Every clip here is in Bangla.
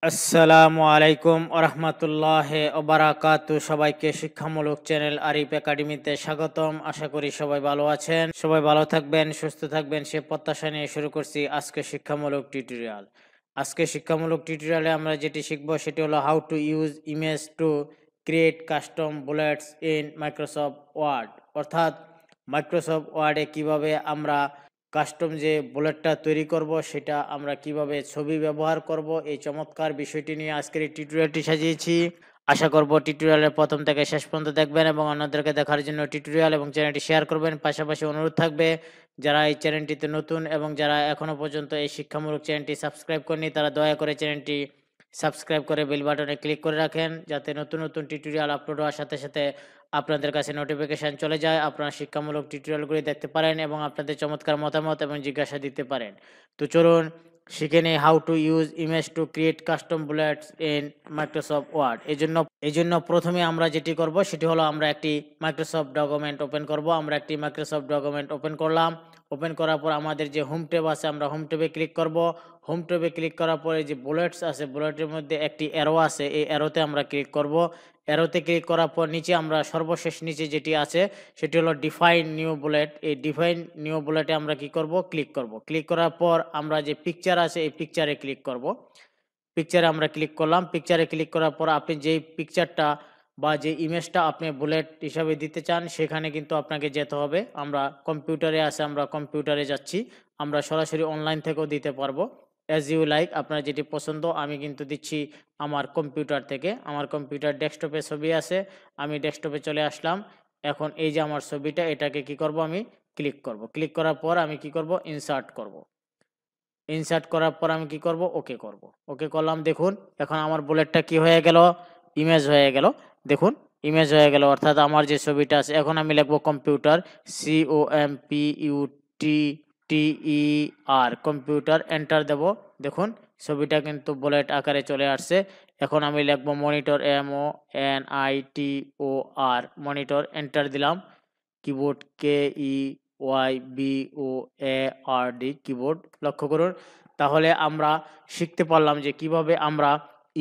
আসসালামু আলাইকুম ওরহমতুল্লাহ ওবারাকাতু। সবাইকে শিক্ষামূলক চ্যানেল আরিফ একাডেমিতে স্বাগতম। আশা করি সবাই ভালো আছেন, সবাই ভালো থাকবেন, সুস্থ থাকবেন সে প্রত্যাশা নিয়ে শুরু করছি আজকে শিক্ষামূলক টিউটোরিয়াল। আজকে শিক্ষামূলক টিউটোরিয়ালে আমরা যেটি শিখব সেটি হলো how to use image to create custom bullets in Microsoft Word. অর্থাৎ মাইক্রোসফট ওয়ার্ডে কিভাবে আমরা কাস্টম যে বুলেটটা তৈরি করব সেটা আমরা কিভাবে ছবি ব্যবহার করব, এই চমৎকার বিষয়টি নিয়ে আজকের এই টিউটোরিয়ালটি সাজিয়েছি। আশা করব টিউটোরিয়ালের প্রথম থেকে শেষ পর্যন্ত দেখবেন এবং অন্যদেরকে দেখার জন্য টিউটোরিয়াল এবং চ্যানেলটি শেয়ার করবেন। পাশাপাশি অনুরোধ থাকবে, যারা এই চ্যানেলটিতে নতুন এবং যারা এখনো পর্যন্ত এই শিক্ষামূলক চ্যানেলটি সাবস্ক্রাইব করেনি তারা দয়া করে চ্যানেলটি সাবস্ক্রাইব করে বেল বাটনে ক্লিক করে রাখেন, যাতে নতুন নতুন টিউটোরিয়াল আপলোড হওয়ার সাথে সাথে আপনাদের কাছে নোটিফিকেশন চলে যায়, আপনারা শিক্ষামূলক টিউটোরিয়ালগুলি দেখতে পারেন এবং আপনাদের চমৎকার মতামত এবং জিজ্ঞাসা দিতে পারেন। তো চলুন শিখে নেই how to use image to create custom bullets in Microsoft Word. এই জন্য প্রথমে আমরা যেটি করব সেটি হলো আমরা একটি মাইক্রোসফট ডকুমেন্ট ওপেন করব। আমরা একটি মাইক্রোসফট ডকুমেন্ট ওপেন করলাম। ওপেন করার পর আমাদের যে হোম ট্যাব আছে আমরা হোম ট্যাবে ক্লিক করব। হোম ট্যাবে ক্লিক করার পরে যে বুলেটস আছে বুলেটের মধ্যে একটি অ্যারো আছে, এই অ্যারোতে আমরা ক্লিক করব। অ্যারোতে ক্লিক করার পর নিচে আমরা সর্বশেষ নিচে যেটি আছে সেটি হলো ডিফাইন নিউ বুলেট। এই ডিফাইন নিউ বুলেটে আমরা কি করব, ক্লিক করব। ক্লিক করার পর আমরা যে পিকচার আছে এই পিকচারে ক্লিক করব। পিকচারে আমরা ক্লিক করলাম। পিকচারে ক্লিক করার পর আপনি যেই পিকচারটা বা যে ইমেজটা আপনি বুলেট হিসাবে দিতে চান সেখানে কিন্তু আপনাকে যেতে হবে। আমরা কম্পিউটারে আছে, আমরা কম্পিউটারে যাচ্ছি। আমরা সরাসরি অনলাইন থেকেও দিতে পারবো, অ্যাজ ইউ লাইক, আপনার যেটি পছন্দ। আমি কিন্তু দিচ্ছি আমার কম্পিউটার থেকে। আমার কম্পিউটার ডেস্কটপে ছবি আছে, আমি ডেস্কটপে চলে আসলাম। এখন এই যে আমার ছবিটা, এটাকে কি করব, আমি ক্লিক করব। ক্লিক করার পর আমি কি করব, ইনসার্ট করব। ইনসার্ট করার পর আমি কি করব, ওকে করব। ওকে করলাম। দেখুন এখন আমার বুলেটটা কি হয়ে গেল, ইমেজ হয়ে গেল। দেখুন ইমেজ হয়ে গেল, অর্থাৎ আমার যে ছবিটা আছে। এখন আমি লিখবো কম্পিউটার, COMPUTER, কম্পিউটার, এন্টার দেব। দেখুন ছবিটা কিন্তু বুলেট আকারে চলে আসছে। এখন আমি লিখবো মনিটর, MONITOR, মনিটর, এন্টার দিলাম। কিবোর্ড KEYBOARD, কিবোর্ড, লক্ষ্য করুন। তাহলে আমরা শিখতে পারলাম যে কিভাবে আমরা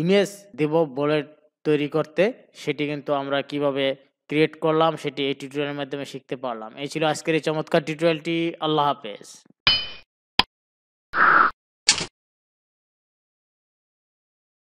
ইমেজ দেব বুলেট তৈরি করতে, সেটি কিন্তু আমরা কিভাবে ক্রিয়েট করলাম সেটি এই টিউটোরিয়ালের মাধ্যমে শিখতে পারলাম। এই ছিল আজকের এই চমৎকার টিউটোরিয়ালটি। আল্লাহ হাফেজ।